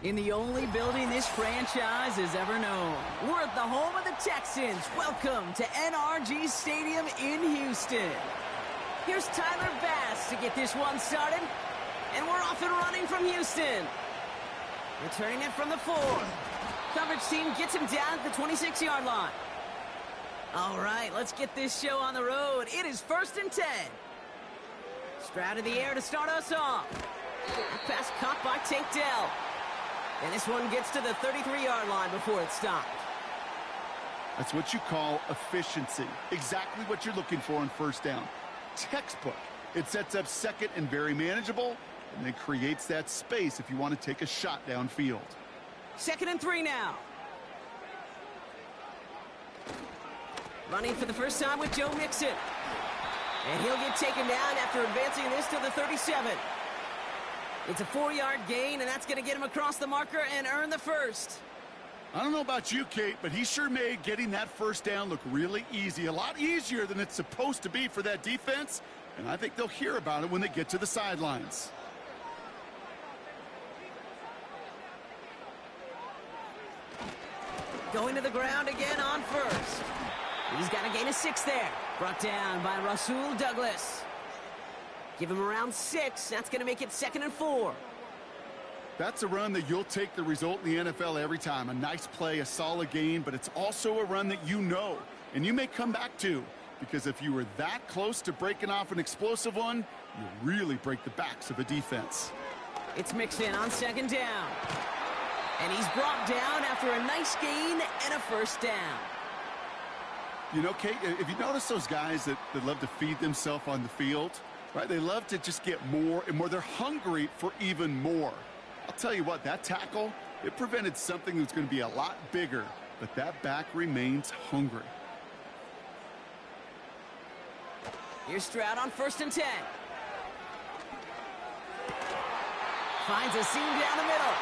In the only building this franchise has ever known. We're at the home of the Texans. Welcome to NRG Stadium in Houston. Here's Tyler Bass to get this one started. And we're off and running from Houston. Returning it from the 4. Coverage team gets him down at the 26-yard line. All right, let's get this show on the road. It is 1st and 10. Stroud in the air to start us off. Pass caught by Tank Dell. And this one gets to the 33-yard line before it's stopped. That's what you call efficiency. Exactly what you're looking for on first down. Textbook. It sets up second and very manageable, and then creates that space if you want to take a shot downfield. 2nd and 3 now. Running for the first time with Joe Mixon. And he'll get taken down after advancing this to the 37. It's a 4-yard gain, and that's going to get him across the marker and earn the first. I don't know about you, Kate, but he sure made getting that first down look really easy. A lot easier than it's supposed to be for that defense, and I think they'll hear about it when they get to the sidelines. Going to the ground again on first. He's got a gain of 6 there. Brought down by Rasul Douglas. Give him around 6. That's going to make it 2nd and 4. That's a run that you'll take the result in the NFL every time. A nice play, a solid gain, but it's also a run that you know, and you may come back to. Because if you were that close to breaking off an explosive one, you really break the backs of a defense. It's Mixon on 2nd down. And he's brought down after a nice gain and a first down. You know, Kate, if you notice those guys that love to feed themselves on the field, right? They love to just get more and more. They're hungry for even more. I'll tell you what, that tackle, it prevented something that's going to be a lot bigger, but that back remains hungry. Here's Stroud on 1st and 10. Finds a seam down the middle.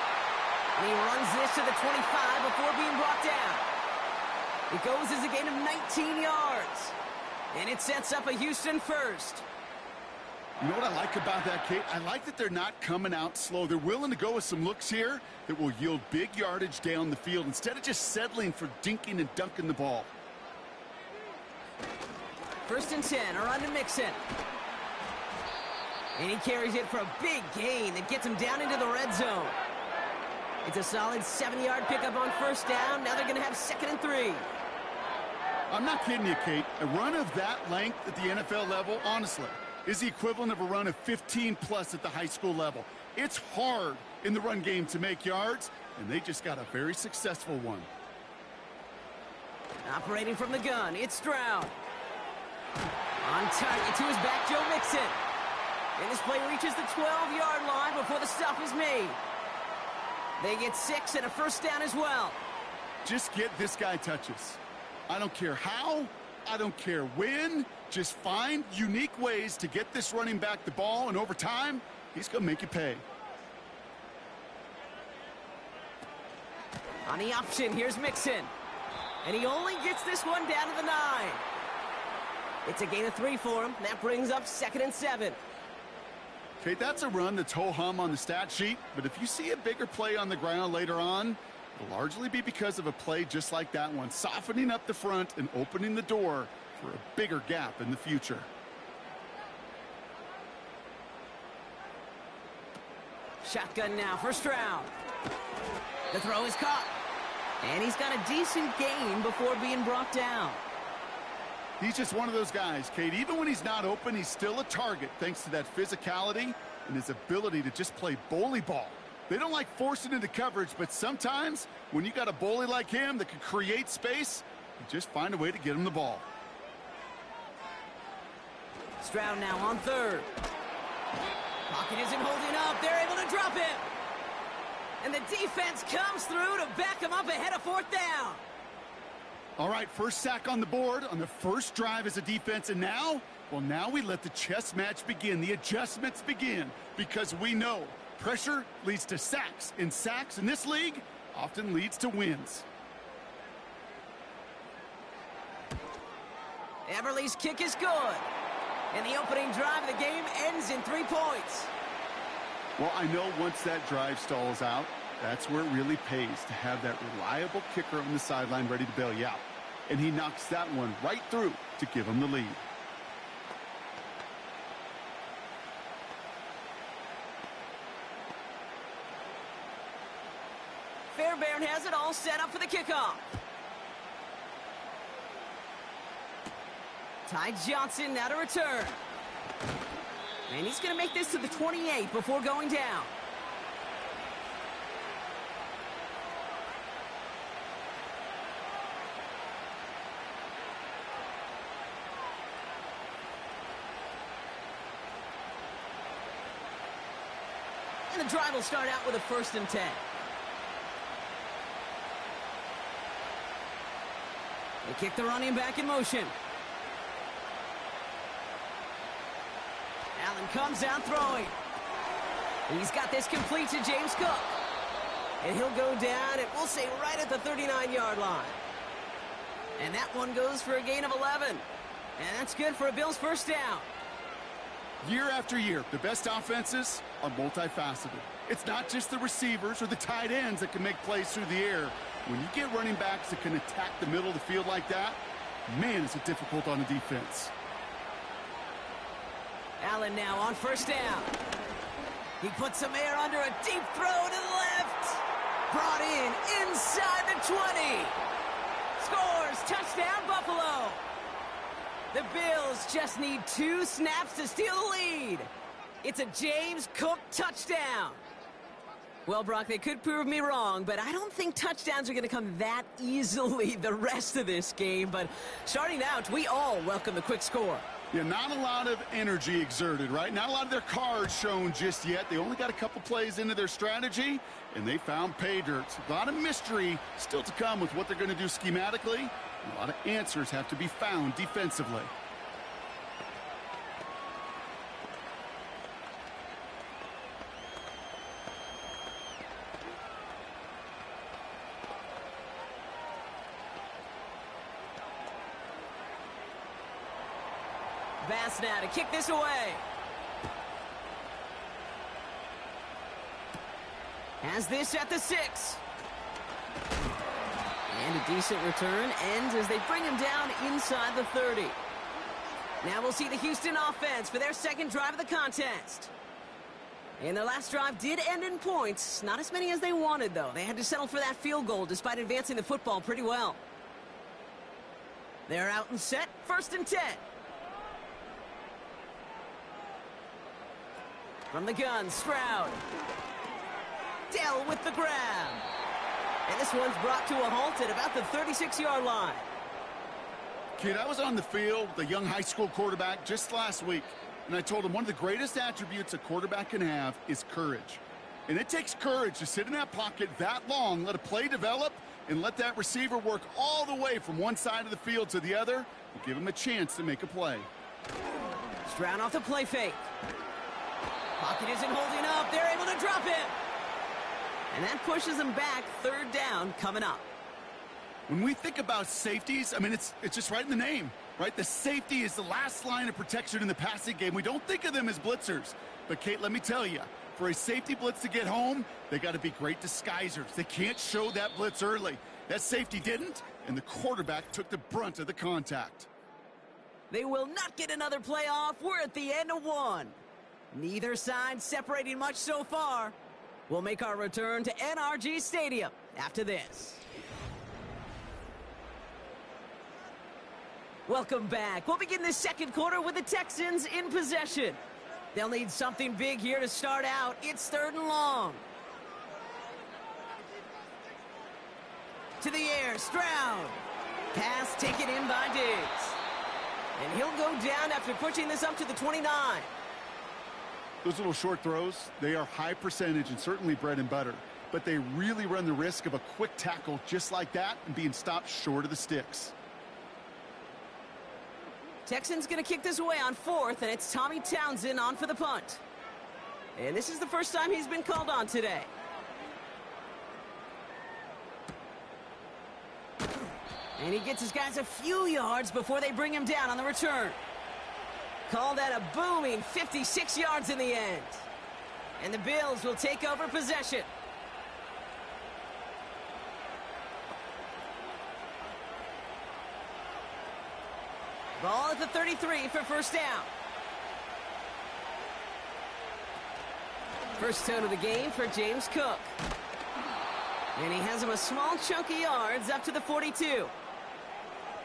And he runs this to the 25 before being brought down. It goes as a gain of 19 yards. And it sets up a Houston first. You know what I like about that, Kate? I like that they're not coming out slow. They're willing to go with some looks here that will yield big yardage down the field instead of just settling for dinking and dunking the ball. 1st and 10, a run to Mixon. And he carries it for a big gain that gets him down into the red zone. It's a solid 7-yard pickup on first down. Now they're going to have 2nd and 3. I'm not kidding you, Kate. A run of that length at the NFL level, honestly, is the equivalent of a run of 15-plus at the high school level. It's hard in the run game to make yards, and they just got a very successful one. Operating from the gun, it's Stroud. On target to his back, Joe Mixon. And this play reaches the 12-yard line before the stop is made. They get 6 and a first down as well. Just get this guy touches. I don't care how, I don't care when. Just find unique ways to get this running back the ball, and over time, he's going to make you pay. On the option, here's Mixon. And he only gets this one down to the 9. It's a gain of 3 for him. That brings up 2nd and 7. Okay, that's a run that's ho-hum on the stat sheet, but if you see a bigger play on the ground later on, it'll largely be because of a play just like that one, softening up the front and opening the door for a bigger gap in the future. Shotgun now for Stroud. The throw is caught. And he's got a decent gain before being brought down. He's just one of those guys, Kate. Even when he's not open, he's still a target thanks to that physicality and his ability to just play bully ball. They don't like forcing into coverage, but sometimes when you got a bully like him that can create space, you just find a way to get him the ball. Stroud now on 3rd. Pocket isn't holding up. They're able to drop him. And the defense comes through to back him up ahead of 4th down. All right, first sack on the board on the first drive as a defense, and now, well, now we let the chess match begin, the adjustments begin, because we know pressure leads to sacks, and sacks in this league often leads to wins. Everly's kick is good. And the opening drive of the game ends in 3 points. Well, I know once that drive stalls out, That's where it really pays to have that reliable kicker on the sideline ready to bail you out. And he knocks that one right through to give him the lead. Fairbairn has it all set up for the kickoff. Ty Johnson now to return. And he's going to make this to the 28 before going down. And the drive will start out with a 1st and 10. They kick the running back in motion. Allen comes down throwing. He's got this complete to James Cook. And he'll go down, and we'll say right at the 39-yard line. And that one goes for a gain of 11. And that's good for a Bills 1st down. Year after year, the best offenses are multifaceted. It's not just the receivers or the tight ends that can make plays through the air. When you get running backs that can attack the middle of the field like that, man, is it difficult on the defense. Allen now on 1st down. He puts some air under a deep throw to the left. Brought in inside the 20. Scores, touchdown Buffalo. The Bills just need 2 snaps to steal the lead. It's a James Cook touchdown. Well, Brock, they could prove me wrong, but I don't think touchdowns are going to come that easily the rest of this game. But starting out, we all welcome the quick score. Yeah, not a lot of energy exerted, right? Not a lot of their cards shown just yet. They only got a couple plays into their strategy, and they found pay dirt. A lot of mystery still to come with what they're going to do schematically. A lot of answers have to be found defensively. Bass now to kick this away. Has this at the 6. And a decent return ends as they bring him down inside the 30. Now we'll see the Houston offense for their 2nd drive of the contest. And their last drive did end in points. Not as many as they wanted, though. They had to settle for that field goal despite advancing the football pretty well. They're out and set. 1st and 10. From the gun, Stroud. Dell with the grab. And this one's brought to a halt at about the 36-yard line. Kid, I was on the field with a young high school quarterback just last week, and I told him one of the greatest attributes a quarterback can have is courage. And it takes courage to sit in that pocket that long, let a play develop, and let that receiver work all the way from one side of the field to the other, and give him a chance to make a play. Stroud off the play fake. Pocket isn't holding up. They're able to drop it. And that pushes them back. 3rd down coming up. When we think about safeties, I mean, it's just right in the name, right? The safety is the last line of protection in the passing game. We don't think of them as blitzers. But, Kate, let me tell you, for a safety blitz to get home, they got to be great disguisers. They can't show that blitz early. That safety didn't, and the quarterback took the brunt of the contact. They will not get another playoff. We're at the end of 1. Neither side separating much so far. We'll make our return to NRG Stadium after this. Welcome back. We'll begin the 2nd quarter with the Texans in possession. They'll need something big here to start out. It's 3rd and long. To the air, Stroud. Pass taken in by Diggs. And he'll go down after pushing this up to the 29. Those little short throws, they are high percentage and certainly bread and butter. But they really run the risk of a quick tackle just like that and being stopped short of the sticks. Texans going to kick this away on 4th, and it's Tommy Townsend on for the punt. And this is the first time he's been called on today. And he gets his guys a few yards before they bring him down on the return. Call that a booming 56 yards in the end. And the Bills will take over possession. Ball at the 33 for first down. First tone of the game for James Cook. And he has him a small chunk of yards up to the 42.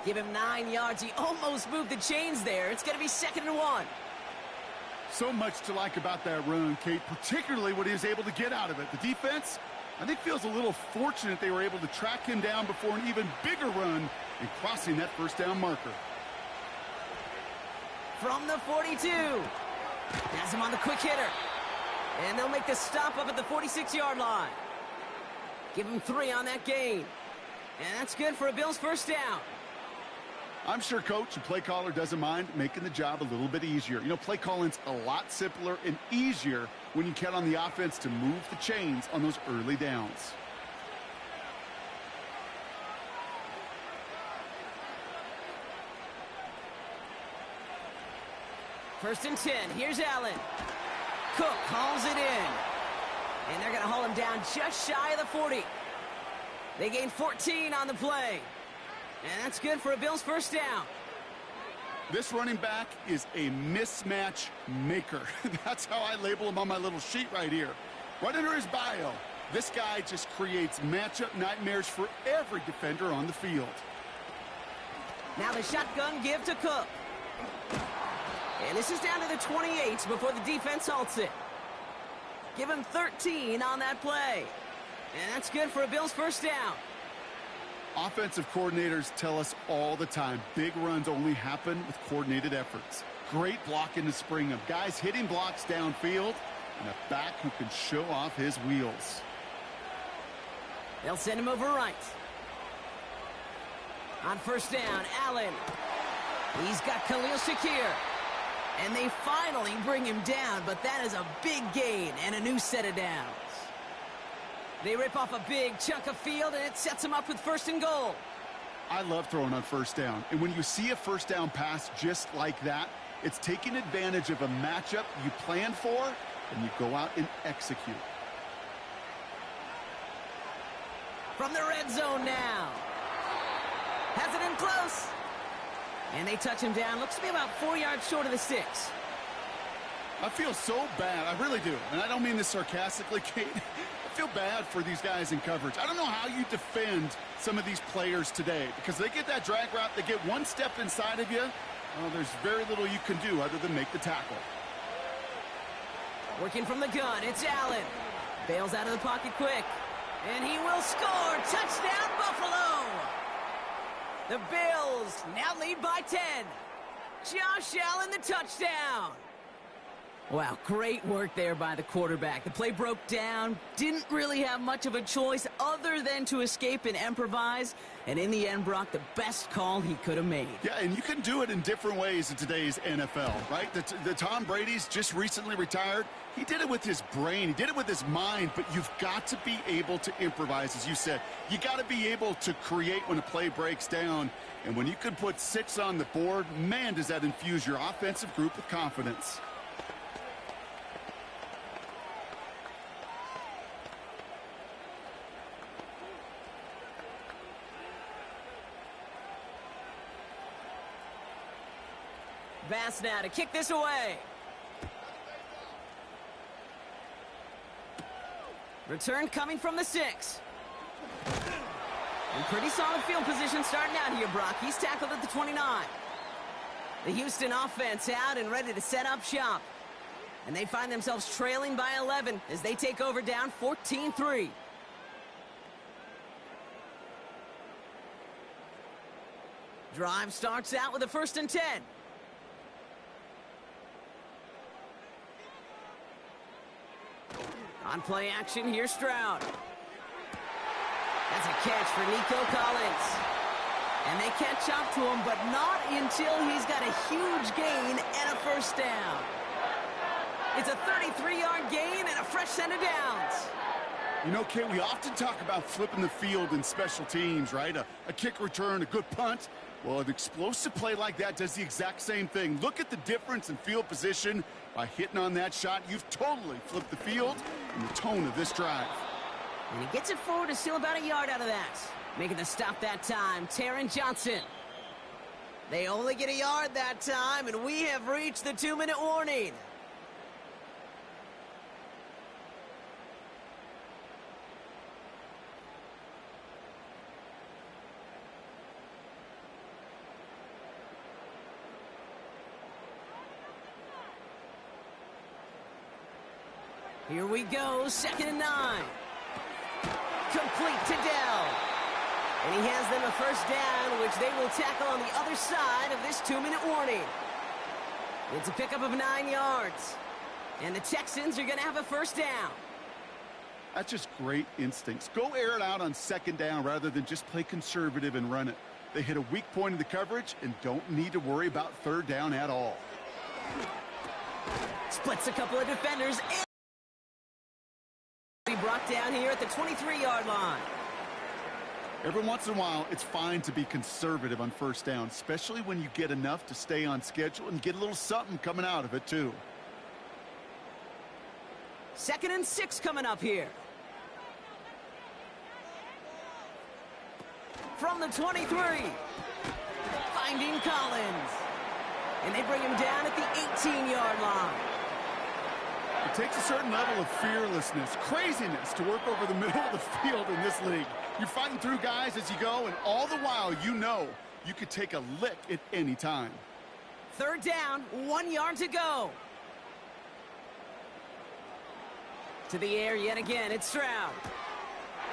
Give him 9 yards. He almost moved the chains there. It's going to be 2nd and 1. So much to like about that run, Kate, particularly what he was able to get out of it. The defense, I think, feels a little fortunate they were able to track him down before an even bigger run and crossing that first down marker. From the 42. Has him on the quick hitter. And they'll make the stop up at the 46-yard line. Give him 3 on that gain. And that's good for a Bills first down. I'm sure coach and play caller doesn't mind making the job a little bit easier. You know, play calling's a lot simpler and easier when you count on the offense to move the chains on those early downs. First and 10. Here's Allen. Cook hauls it in. And they're going to haul him down just shy of the 40. They gain 14 on the play. And that's good for a Bills first down. This running back is a mismatch maker. That's how I label him on my little sheet right here. Right under his bio, this guy just creates matchup nightmares for every defender on the field. Now the shotgun give to Cook. And this is down to the 28 before the defense halts it. Give him 13 on that play. And that's good for a Bills first down. Offensive coordinators tell us all the time, big runs only happen with coordinated efforts. Great blocking to spring them. Guys hitting blocks downfield, and a back who can show off his wheels. They'll send him over right. On first down, Allen. He's got Khalil Shakir. And they finally bring him down, but that is a big gain and a new set of downs. They rip off a big chunk of field, and it sets them up with 1st and goal. I love throwing on first down. And when you see a first down pass just like that, it's taking advantage of a matchup you planned for, and you go out and execute. From the red zone now. Has it in close. And they touch him down. Looks to be about 4 yards short of the 6. I feel so bad. I really do. And I don't mean this sarcastically, Kate. I feel bad for these guys in coverage. I don't know how you defend some of these players today because they get that drag route, they get one step inside of you. There's very little you can do other than make the tackle. Working from the gun, it's Allen. Bails out of the pocket quick. And he will score. Touchdown, Buffalo. The Bills now lead by 10. Josh Allen, the touchdown. Wow, great work there by the quarterback. The play broke down, didn't really have much of a choice other than to escape and improvise, and in the end, Brock, the best call he could have made. Yeah, and you can do it in different ways in today's NFL, right? The Tom Brady's just recently retired. He did it with his brain. He did it with his mind, but you've got to be able to improvise, as you said. You got to be able to create when a play breaks down, and when you can put 6 on the board, man, does that infuse your offensive group with confidence. Bass now to kick this away. Return coming from the 6. And pretty solid field position starting out here, Brock. He's tackled at the 29. The Houston offense out and ready to set up shop. And they find themselves trailing by 11 as they take over down 14-3. Drive starts out with a 1st and 10. On play action, here's Stroud. That's a catch for Nico Collins. And they catch up to him, but not until he's got a huge gain and a first down. It's a 33-yard gain and a fresh set of downs. You know, Kate, we often talk about flipping the field in special teams, right? A kick return, a good punt. Well, an explosive play like that does the exact same thing. Look at the difference in field position. By hitting on that shot, you've totally flipped the field and the tone of this drive. And he gets it forward to steal about a yard out of that. Making the stop that time, Taron Johnson. They only get a yard that time, and we have reached the 2-minute warning. Here we go, 2nd and 9. Complete to Dell. And he has them a first down, which they will tackle on the other side of this 2-minute warning. It's a pickup of 9 yards. And the Texans are going to have a first down. That's just great instincts. Go air it out on 2nd down rather than just play conservative and run it. They hit a weak point in the coverage and don't need to worry about 3rd down at all. Splits a couple of defenders and be brought down here at the 23-yard line. Every once in a while, it's fine to be conservative on 1st down, especially when you get enough to stay on schedule and get a little something coming out of it, too. 2nd and 6 coming up here. From the 23. Finding Collins. And they bring him down at the 18-yard line. It takes a certain level of fearlessness, craziness to work over the middle of the field in this league. You're fighting through guys as you go, and all the while you know you could take a lick at any time. 3rd down, 1 yard to go. To the air yet again, it's Stroud.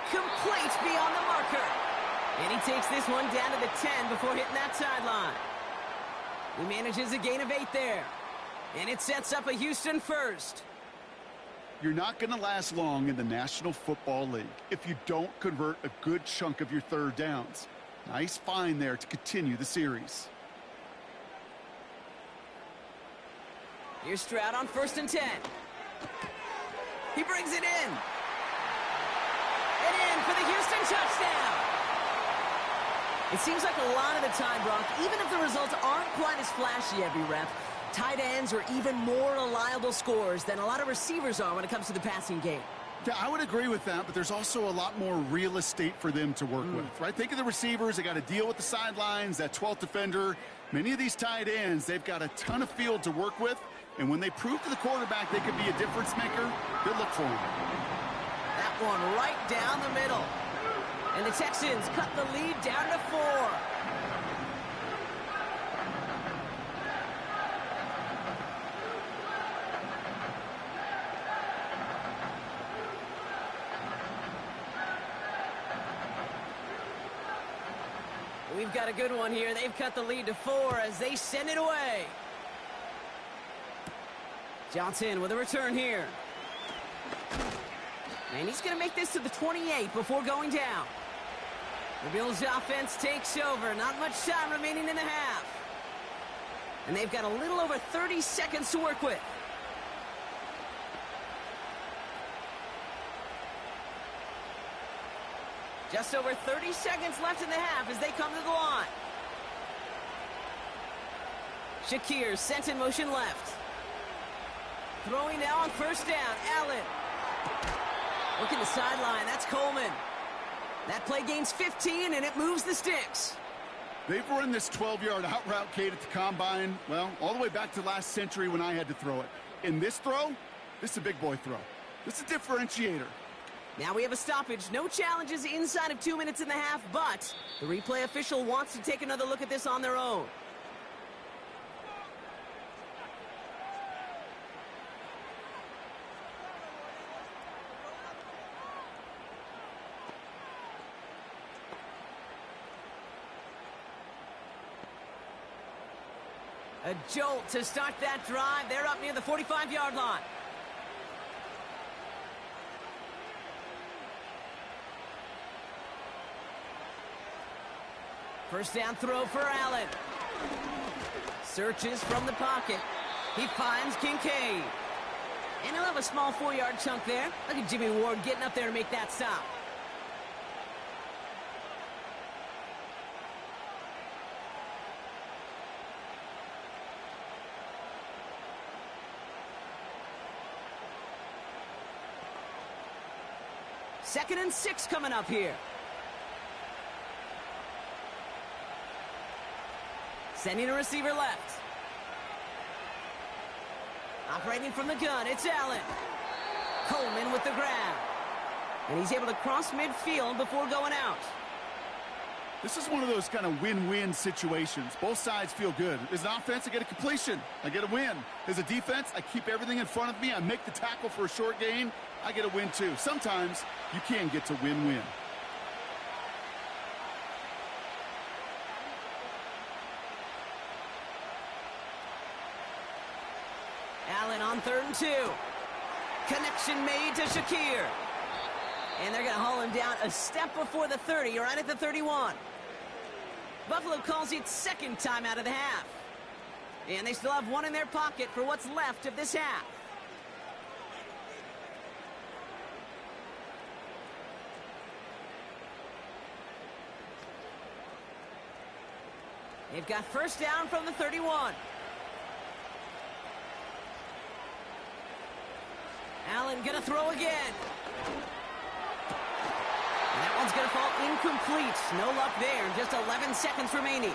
Complete beyond the marker. And he takes this one down to the 10 before hitting that sideline. He manages a gain of 8 there. And it sets up a Houston first. You're not going to last long in the National Football League if you don't convert a good chunk of your 3rd downs. Nice find there to continue the series. Here's Stroud on 1st and 10. He brings it in. And in for the Houston touchdown. It seems like a lot of the time, Brock, even if the results aren't quite as flashy every rep, tight ends are even more reliable scorers than a lot of receivers are when it comes to the passing game. Yeah, I would agree with that, but there's also a lot more real estate for them to work with, right? Think of the receivers. They got to deal with the sidelines, that 12th defender. Many of these tight ends, they've got a ton of field to work with, and when they prove to the quarterback they could be a difference maker, they'll look for him. That one right down the middle. And the Texans cut the lead down to 4. We've got a good one here. They've cut the lead to 4 as they send it away. Johnson with a return here. And he's going to make this to the 28 before going down. The Bills' offense takes over. Not much time remaining in the half. And they've got a little over 30 seconds to work with. Just over 30 seconds left in the half as they come to the line. Shakir sent in motion left. Throwing now on 1st down. Allen. Looking the sideline. That's Coleman. That play gains 15, and it moves the sticks. They've run this 12-yard out route, Kate, at the combine, well, all the way back to last century when I had to throw it. In this throw, this is a big boy throw. This is a differentiator. Now we have a stoppage. No challenges inside of 2 minutes in the half, but the replay official wants to take another look at this on their own. A jolt to start that drive. They're up near the 45-yard line. First down throw for Allen. Searches from the pocket. He finds Kincaid. And he'll have a small 4-yard chunk there. Look at Jimmy Ward getting up there to make that stop. Second and 6 coming up here. Sending a receiver left. Operating from the gun, it's Allen. Coleman with the grab. And he's able to cross midfield before going out. This is one of those kind of win-win situations. Both sides feel good. As an offense, I get a completion. I get a win. As a defense, I keep everything in front of me. I make the tackle for a short gain. I get a win too. Sometimes you can get to win-win. Allen on 3rd and 2. Connection made to Shakir. And they're going to haul him down a step before the 30, right at the 31. Buffalo calls it second time out of the half. And they still have one in their pocket for what's left of this half. They've got first down from the 31. Allen gonna throw again. And that one's gonna fall incomplete. No luck there. Just 11 seconds remaining.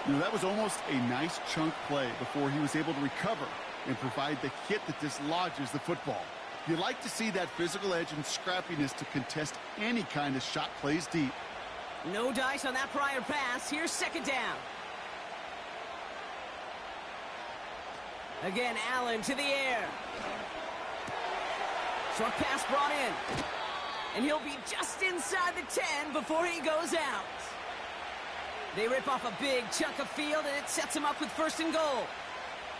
You know, that was almost a nice chunk play before he was able to recover and provide the hit that dislodges the football. You like to see that physical edge and scrappiness to contest any kind of shot plays deep. No dice on that prior pass. Here's second down. Again, Allen to the air. Short pass brought in. And he'll be just inside the 10 before he goes out. They rip off a big chunk of field, and it sets him up with 1st and goal.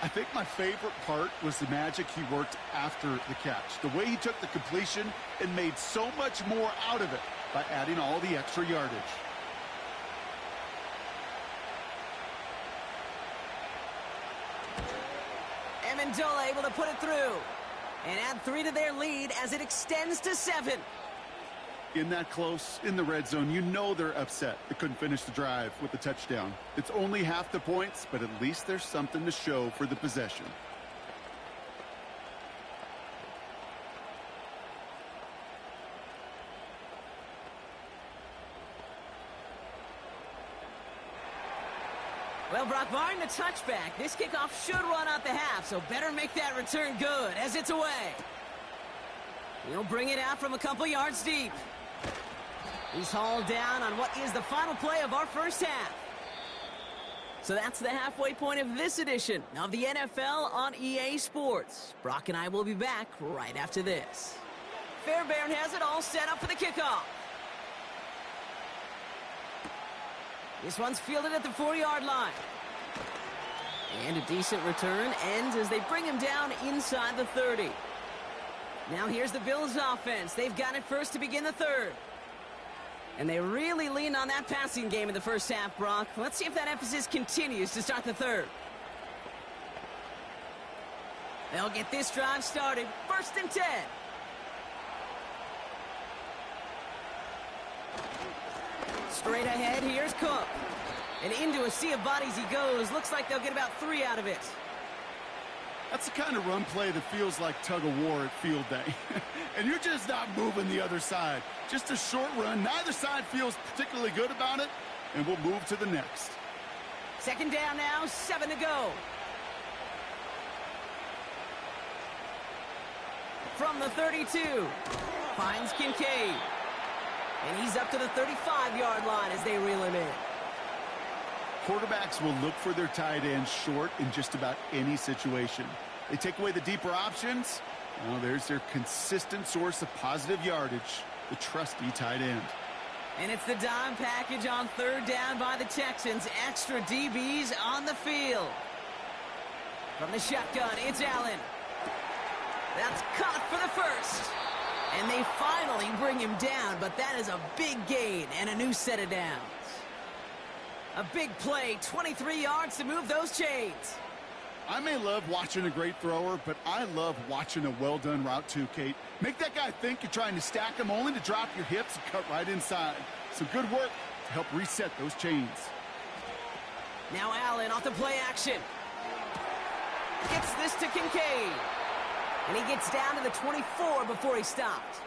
I think my favorite part was the magic he worked after the catch. The way he took the completion and made so much more out of it by adding all the extra yardage. Amendola able to put it through and add 3 to their lead as it extends to 7. In that close, in the red zone, you know they're upset they couldn't finish the drive with the touchdown. It's only half the points, but at least there's something to show for the possession. Well, Brock, barring the touchback, this kickoff should run out the half, so better make that return good as it's away. He'll bring it out from a couple yards deep. He's hauled down on what is the final play of our first half. So that's the halfway point of this edition of the NFL on EA Sports. Brock and I will be back right after this. Fairbairn has it all set up for the kickoff. This one's fielded at the 4-yard line. And a decent return ends as they bring him down inside the 30. Now here's the Bills offense. They've got it first to begin the 3rd. And they really leaned on that passing game in the first half, Brock. Let's see if that emphasis continues to start the 3rd. They'll get this drive started. 1st and 10. Straight ahead, here's Cook. And into a sea of bodies he goes. Looks like they'll get about 3 out of it. That's the kind of run play that feels like tug-of-war at field day. And you're just not moving the other side. Just a short run. Neither side feels particularly good about it. And we'll move to the next. 2nd down now, 7 to go. From the 32, finds Kincaid. And he's up to the 35-yard line as they reel him in. Quarterbacks will look for their tight ends short in just about any situation. They take away the deeper options. Well, there's their consistent source of positive yardage, the trusty tight end. And it's the dime package on 3rd down by the Texans. Extra DBs on the field. From the shotgun, it's Allen. That's caught for the 1st. And they finally bring him down, but that is a big gain and a new set of downs. A big play, 23 yards to move those chains. I may love watching a great thrower, but I love watching a well-done route too, Kate. Make that guy think you're trying to stack him only to drop your hips and cut right inside. Some good work to help reset those chains. Now Allen off the play action. Gets this to Kincaid. And he gets down to the 24 before he stopped.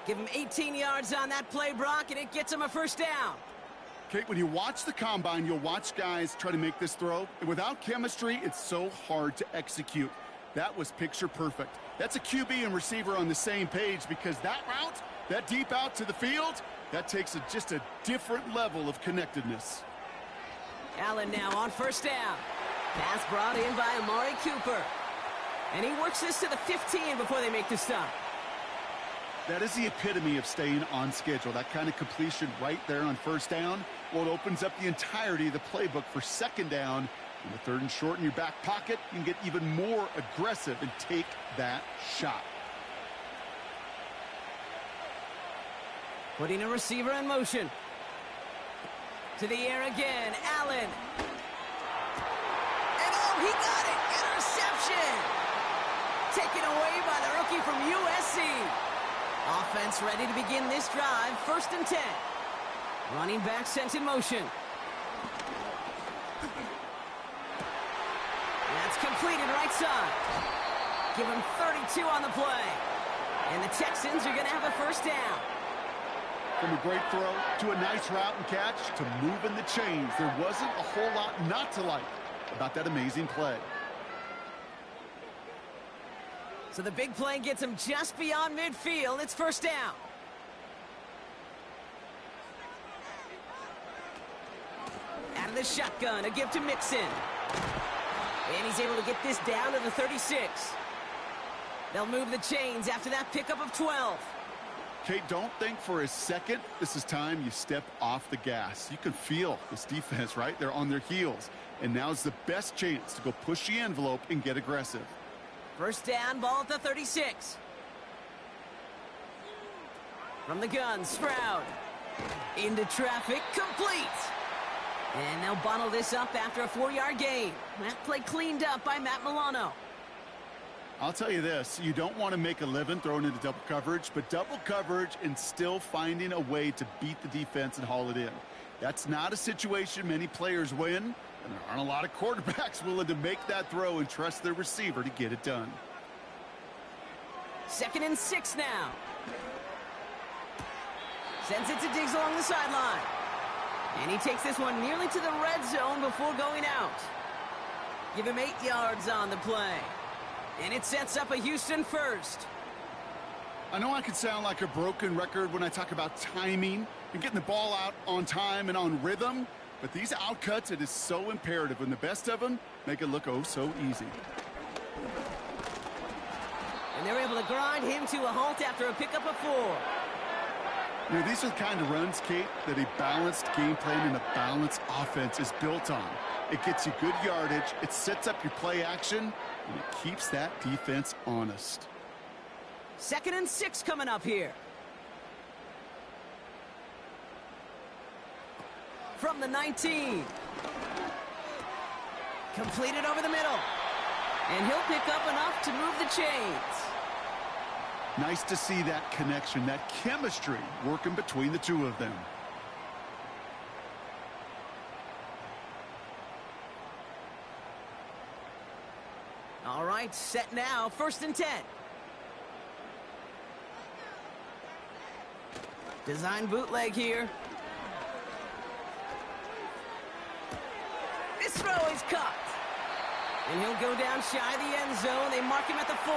Give him 18 yards on that play, Brock, and it gets him a 1st down. Kate, when you watch the combine, you'll watch guys try to make this throw. And without chemistry, it's so hard to execute. That was picture perfect. That's a QB and receiver on the same page, because that route, that deep out to the field, that takes just a different level of connectedness. Allen now on first down. Pass brought in by Amari Cooper. And he works this to the 15 before they make the stop. That is the epitome of staying on schedule. That kind of completion right there on first down. Well, it opens up the entirety of the playbook for second down. In the third and short in your back pocket, you can get even more aggressive and take that shot. Putting a receiver in motion. To the air again, Allen. And oh, he got it! Interception! Taken away by the rookie from USC. Offense ready to begin this drive, 1st and 10. Running back sent in motion. That's completed right side. Give him 32 on the play. And the Texans are going to have a first down. From a great throw to a nice route and catch to moving the chains, there wasn't a whole lot not to like about that amazing play. So the big play gets him just beyond midfield. It's first down. Out of the shotgun, a give to Mixon. And he's able to get this down to the 36. They'll move the chains after that pickup of 12. Kate, don't think for a second this is time you step off the gas. You can feel this defense, right? They're on their heels. And now's the best chance to go push the envelope and get aggressive. First down, ball at the 36. From the gun, Stroud. Into traffic, complete. And they'll bottle this up after a 4-yard gain. That play cleaned up by Matt Milano. I'll tell you this, you don't want to make a living throwing into double coverage, but double coverage and still finding a way to beat the defense and haul it in. That's not a situation many players win, and there aren't a lot of quarterbacks willing to make that throw and trust their receiver to get it done. 2nd and 6 now. Sends it to Diggs along the sideline. And he takes this one nearly to the red zone before going out. Give him 8 yards on the play. And it sets up a Houston first. I know I could sound like a broken record when I talk about timing and getting the ball out on time and on rhythm, but these outcuts, it is so imperative, and the best of them make it look oh so easy. And they're able to grind him to a halt after a pickup of 4. You know, these are the kind of runs, Kate, that a balanced game plan and a balanced offense is built on. It gets you good yardage, it sets up your play action, and it keeps that defense honest. 2nd and 6 coming up here. From the 19. Completed over the middle. And he'll pick up enough to move the chains. Nice to see that connection, that chemistry working between the two of them. All right, set now, 1st and 10. Design bootleg here. This throw is caught. And he'll go down shy of the end zone. They mark him at the 4.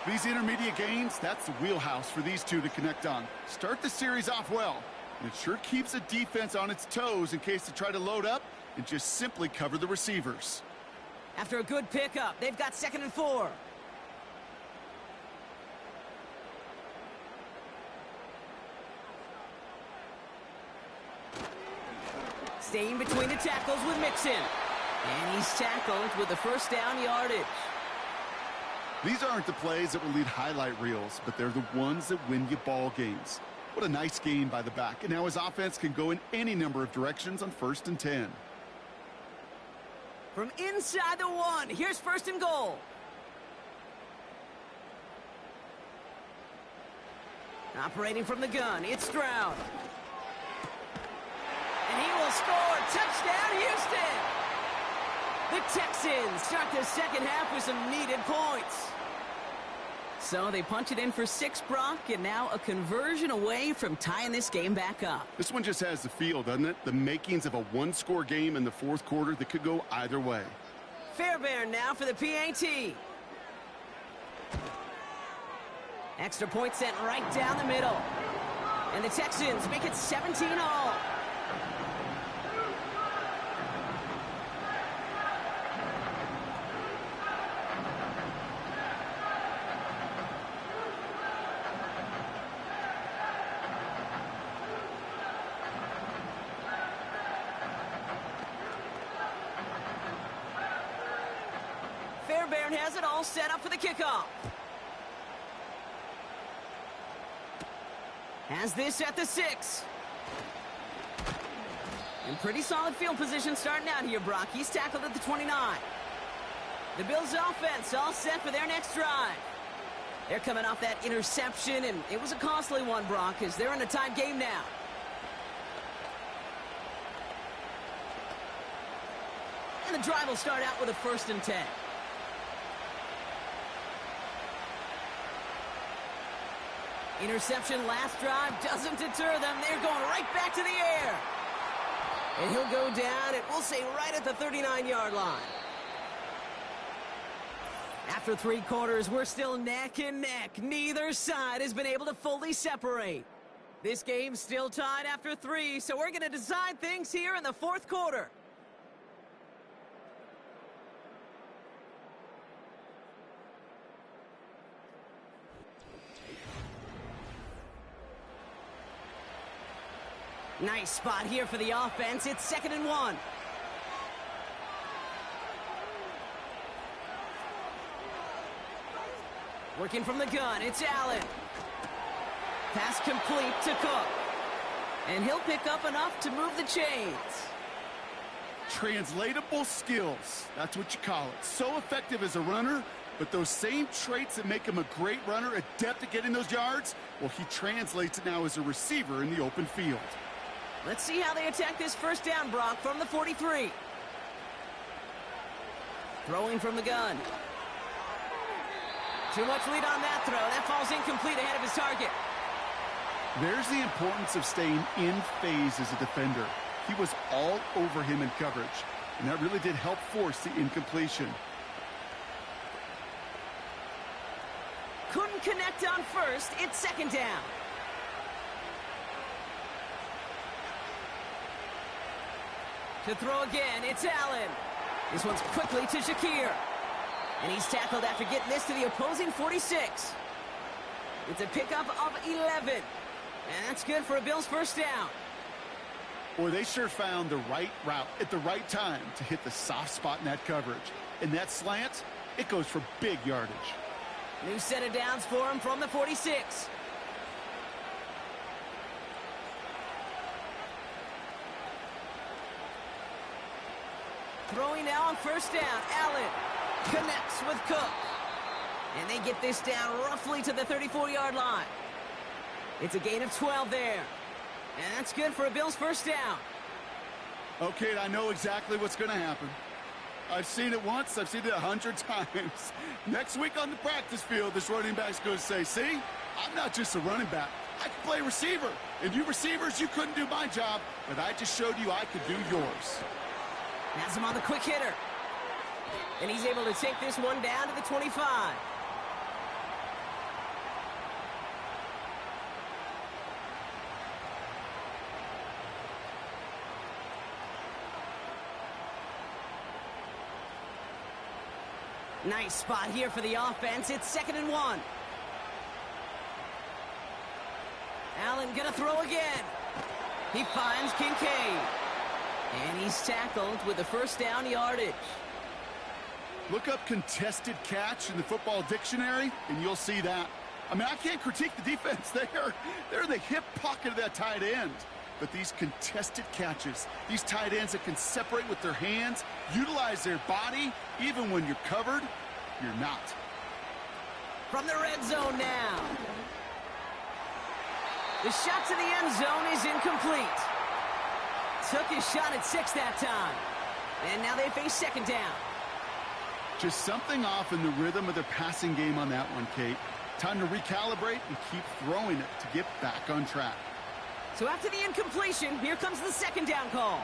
These intermediate gains, that's the wheelhouse for these two to connect on. Start the series off well, and it sure keeps the defense on its toes in case they try to load up and just simply cover the receivers. After a good pickup, they've got 2nd and 4. Staying between the tackles with Mixon. And he's tackled with the first down yardage. These aren't the plays that will lead highlight reels, but they're the ones that win you ball games. What a nice gain by the back. And now his offense can go in any number of directions on 1st and 10. From inside the 1, here's 1st and goal. Operating from the gun, it's Stroud. And he will score. Touchdown, Houston! The Texans start the second half with some needed points. So they punch it in for 6, Brock, and now a conversion away from tying this game back up. This one just has the feel, doesn't it? The makings of a one-score game in the fourth quarter that could go either way. Fairbairn now for the PAT. Extra point sent right down the middle. And the Texans make it 17-all. Fairbairn has it all set up for the kickoff. Has this at the 6. In pretty solid field position starting out here, Brock. He's tackled at the 29. The Bills offense all set for their next drive. They're coming off that interception, and it was a costly one, Brock, as they're in a tied game now. And the drive will start out with a 1st and 10. Interception last drive doesn't deter them. They're going right back to the air. And he'll go down, and we'll say right at the 39-yard line. After 3 quarters, we're still neck and neck. Neither side has been able to fully separate. This game's still tied after 3, so we're going to decide things here in the 4th quarter. Nice spot here for the offense. It's 2nd and 1. Working from the gun, it's Allen. Pass complete to Cook. And he'll pick up enough to move the chains. Translatable skills. That's what you call it. So effective as a runner, but those same traits that make him a great runner, adept at getting those yards, well, he translates it now as a receiver in the open field. Let's see how they attack this 1st down, Brock, from the 43. Throwing from the gun. Too much lead on that throw. That falls incomplete ahead of his target. There's the importance of staying in phase as a defender. He was all over him in coverage, and that really did help force the incompletion. Couldn't connect on 1st. It's 2nd down. To throw again, it's Allen. This one's quickly to Shakir. And he's tackled after getting this to the opposing 46. It's a pickup of 11. And that's good for a Bills 1st down. Boy, they sure found the right route at the right time to hit the soft spot in that coverage. And that slant, it goes for big yardage. New set of downs for him from the 46. Throwing now on 1st down. Allen connects with Cook. And they get this down roughly to the 34-yard line. It's a gain of 12 there. And that's good for a Bills 1st down. Okay, I know exactly what's going to happen. I've seen it once. I've seen it 100 times. Next week on the practice field, this running back's going to say, see, I'm not just a running back. I can play receiver. And you receivers, you couldn't do my job, but I just showed you I could do yours. Has him on the quick hitter. And he's able to take this one down to the 25. Nice spot here for the offense. It's 2nd and 1. Allen gonna throw again. He finds Kincaid. And he's tackled with the 1st down yardage. Look up contested catch in the football dictionary, and you'll see that. I mean, I can't critique the defense. They're in the hip pocket of that tight end. But these contested catches, these tight ends that can separate with their hands, utilize their body, even when you're covered, you're not. From the red zone now. The shot to the end zone is incomplete. Took his shot at 6 that time. And now they face 2nd down. Just something off in the rhythm of their passing game on that one, Kate. Time to recalibrate and keep throwing it to get back on track. So after the incompletion, here comes the second down call.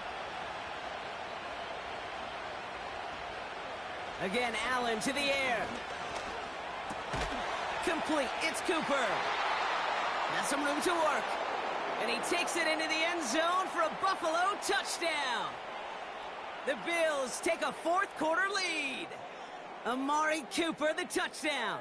Again, Allen to the air. Complete. It's Cooper. Has some room to work. And he takes it into the end zone for a Buffalo touchdown. The Bills take a fourth quarter lead. Amari Cooper, the touchdown.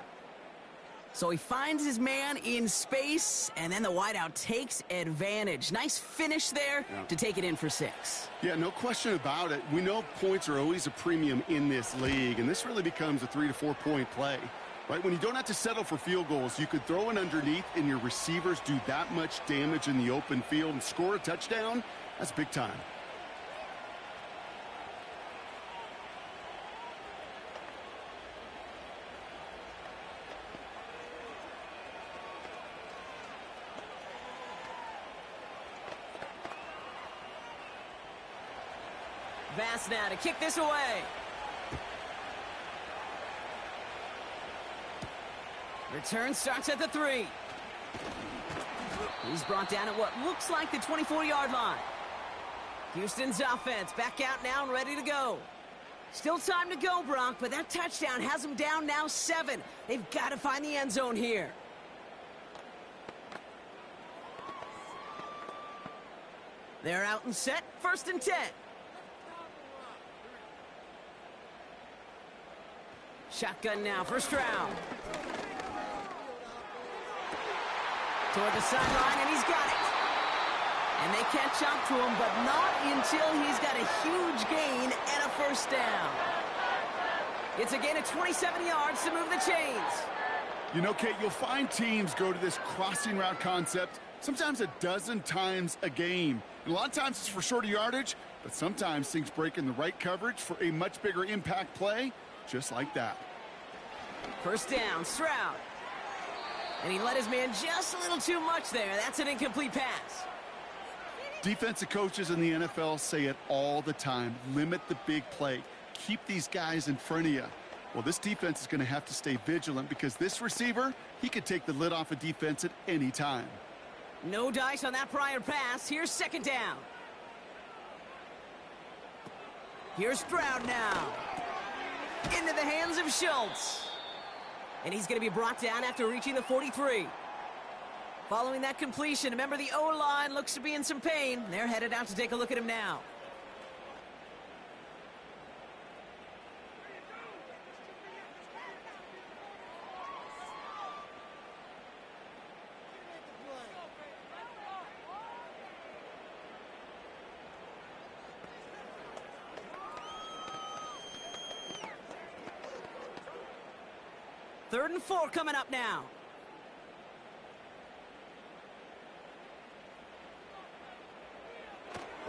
So he finds his man in space, and then the wideout takes advantage. Nice finish there to take it in for 6. Yeah, no question about it. We know points are always a premium in this league, and this really becomes a 3 to 4 point play. Right, when you don't have to settle for field goals, you could throw it underneath and your receivers do that much damage in the open field and score a touchdown. That's big time. Bass now to kick this away. Return starts at the 3. He's brought down at what looks like the 24-yard line. Houston's offense back out now and ready to go. Still time to go, Bronk, but that touchdown has them down now 7. They've got to find the end zone here. They're out and set. 1st and 10. Shotgun now, first round. Toward the sideline, and he's got it. And they catch up to him, but not until he's got a huge gain and a first down. It's a gain of 27 yards to move the chains. You know, Kate, you'll find teams go to this crossing route concept sometimes a dozen times a game. And a lot of times it's for shorter yardage, but sometimes things break in the right coverage for a much bigger impact play, just like that. First down, Stroud. And he let his man just a little too much there. That's an incomplete pass. Defensive coaches in the NFL say it all the time. Limit the big play. Keep these guys in front of you. Well, this defense is going to have to stay vigilant because this receiver, he could take the lid off a defense at any time. No dice on that prior pass. Here's second down. Here's Stroud now. Into the hands of Schultz. And he's going to be brought down after reaching the 43. Following that completion, remember the O-line looks to be in some pain. They're headed out to take a look at him now. Third and 4 coming up now.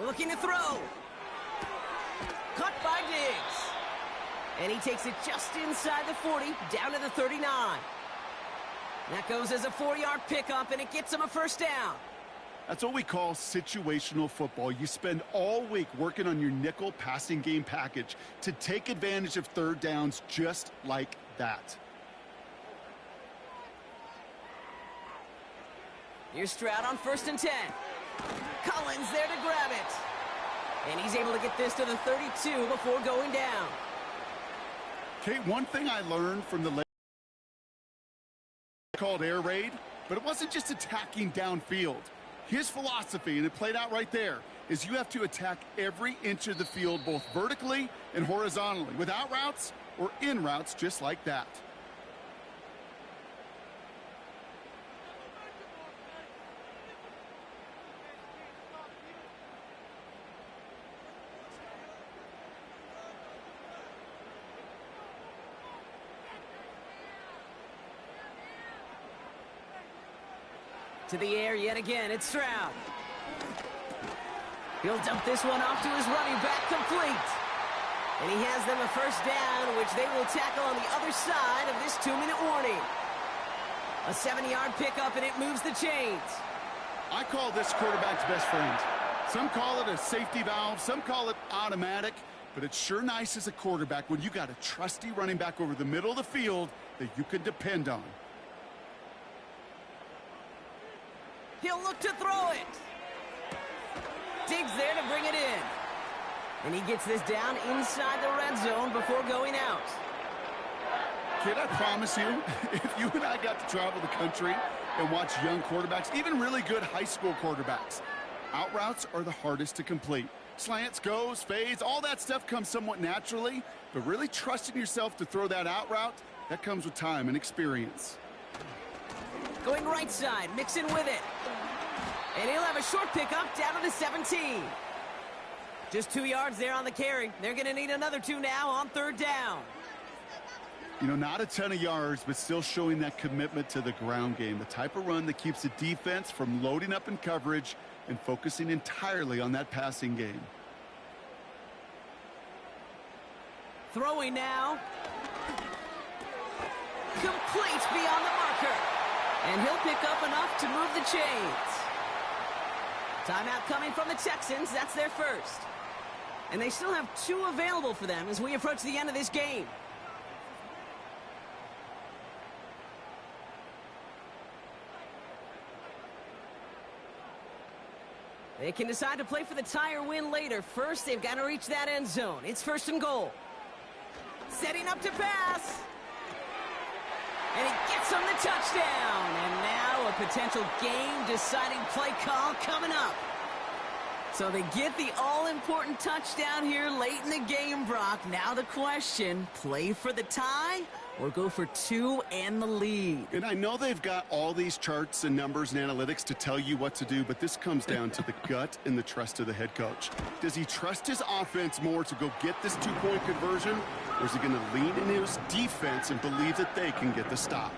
Looking to throw. Cut by Diggs. And he takes it just inside the 40, down to the 39. That goes as a 4-yard pickup, and it gets him a first down. That's what we call situational football. You spend all week working on your nickel passing game package to take advantage of third downs just like that. Here's Stroud on 1st and 10. Collins there to grab it. And he's able to get this to the 32 before going down. Kate, one thing I learned from the called air raid, but it wasn't just attacking downfield. His philosophy, and it played out right there, is you have to attack every inch of the field, both vertically and horizontally, without routes or in routes, just like that. To the air yet again, it's Stroud. He'll dump this one off to his running back, complete. And he has them a first down, which they will tackle on the other side of this 2-minute warning. A 7-yard pickup, and it moves the chains. I call this quarterback's best friend. Some call it a safety valve, some call it automatic, but it's sure nice as a quarterback when you got a trusty running back over the middle of the field that you can depend on. He'll look to throw it. Digs there to bring it in. And he gets this down inside the red zone before going out. Kid, I promise you, if you and I got to travel the country and watch young quarterbacks, even really good high school quarterbacks, out routes are the hardest to complete. Slants, goes, fades, all that stuff comes somewhat naturally, but really trusting yourself to throw that out route, that comes with time and experience. Going right side, mixing with it. And he'll have a short pickup down to the 17. Just 2 yards there on the carry. They're going to need another 2 now on third down. You know, not a ton of yards, but still showing that commitment to the ground game. The type of run that keeps the defense from loading up in coverage and focusing entirely on that passing game. Throwing now. Complete beyond the marker. And he'll pick up enough to move the chains. Timeout coming from the Texans. That's their first. And they still have 2 available for them as we approach the end of this game. They can decide to play for the tie or win later. First, they've got to reach that end zone. It's first and goal. Setting up to pass. And he gets him the touchdown. And now a potential game-deciding play call coming up. So they get the all-important touchdown here late in the game, Brock. Now the question, play for the tie or go for 2 and the lead? And I know they've got all these charts and numbers and analytics to tell you what to do, but this comes down to the gut and the trust of the head coach. Does he trust his offense more to go get this 2-point conversion, or is he going to lean into his defense and believe that they can get the stop?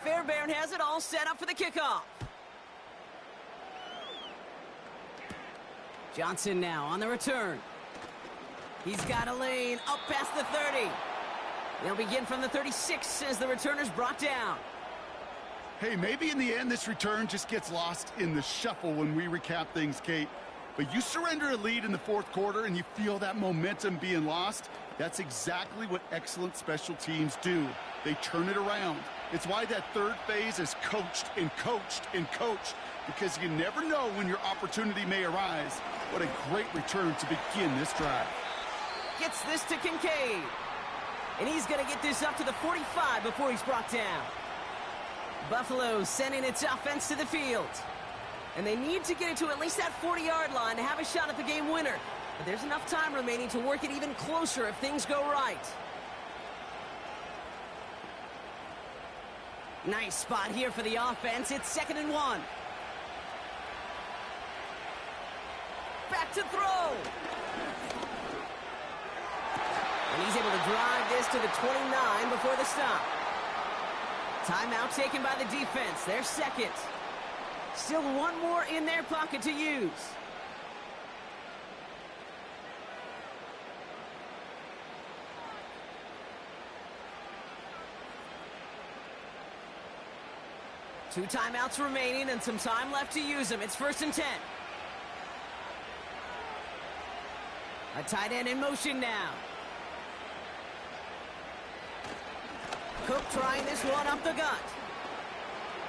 Fairbairn has it all set up for the kickoff. Johnson now on the return. He's got a lane up past the 30. They'll begin from the 36 as the returner's brought down. Hey, maybe in the end this return just gets lost in the shuffle when we recap things, Kate. But you surrender a lead in the fourth quarter and you feel that momentum being lost. That's exactly what excellent special teams do. They turn it around. It's why that third phase is coached and coached and coached, because you never know when your opportunity may arise. What a great return to begin this drive. Gets this to Kincaid. And he's going to get this up to the 45 before he's brought down. Buffalo sending its offense to the field. And they need to get it to at least that 40-yard line to have a shot at the game winner. But there's enough time remaining to work it even closer if things go right. Nice spot here for the offense. It's 2nd and 1. Back to throw. And he's able to drive this to the 29 before the stop. Timeout taken by the defense. Their second. Still 1 more in their pocket to use. Two timeouts remaining and some time left to use them. It's 1st and 10. A tight end in motion now. Cook trying this one up the gut.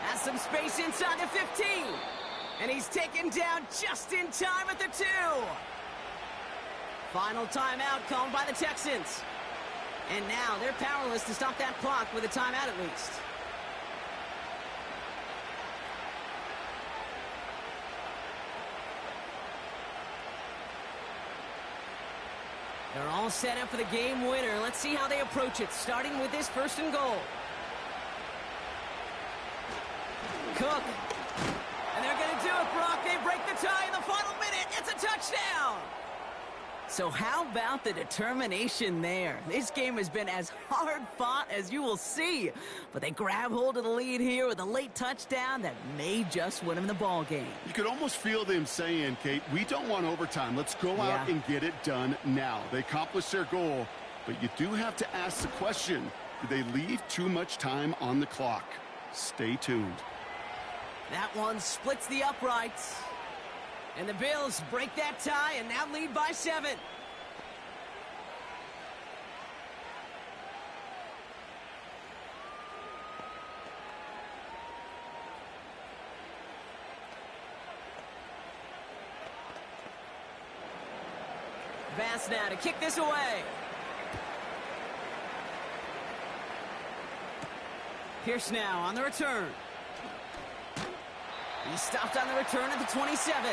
Has some space inside the 15. And he's taken down just in time at the 2. Final timeout called by the Texans. And now they're powerless to stop that clock with a timeout at least. They're all set up for the game winner. Let's see how they approach it, starting with this 1st and goal. Cook. And they're going to do it, Brock. They break the tie in the final minute. It's a touchdown. So how about the determination there? This game has been as hard fought as you will see. But they grab hold of the lead here with a late touchdown that may just win them the ball game. You could almost feel them saying, Kate, we don't want overtime. Let's go out and get it done now. They accomplished their goal, but you do have to ask the question, Did they leave too much time on the clock? Stay tuned. That one splits the uprights. And the Bills break that tie and now lead by 7. Bass now to kick this away. Pierce now on the return. He stopped on the return at the 27.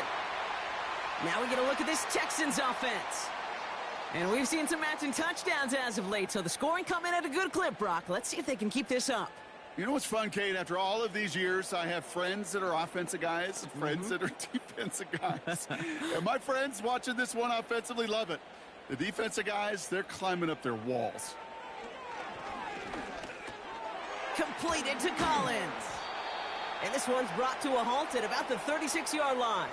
Now we get a look at this Texans offense. And we've seen some matching touchdowns as of late, so the scoring coming at a good clip, Brock. Let's see if they can keep this up. You know what's fun, Kate? After all of these years, I have friends that are offensive guys and friends that are defensive guys. And my friends watching this one offensively love it. The defensive guys, they're climbing up their walls. Completed to Collins. And this one's brought to a halt at about the 36-yard line.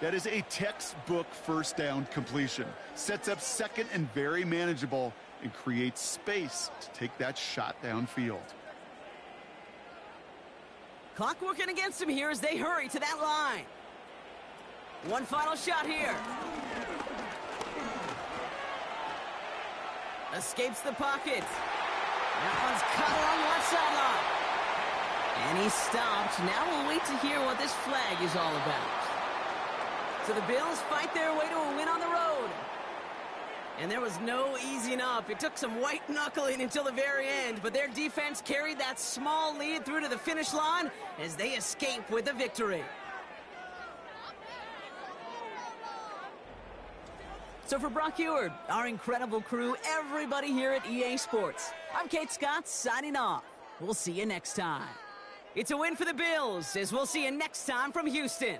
That is a textbook first down completion. Sets up second and very manageable and creates space to take that shot downfield. Clock working against him here as they hurry to that line. One final shot here. Escapes the pocket. That one's caught along the left sideline. And he stopped. Now we'll wait to hear what this flag is all about. So the Bills fight their way to a win on the road. And there was no easing up. It took some white knuckling until the very end, but their defense carried that small lead through to the finish line as they escape with a victory. So for Brock Eward, our incredible crew, everybody here at EA Sports, I'm Kate Scott signing off. We'll see you next time. It's a win for the Bills, as we'll see you next time from Houston.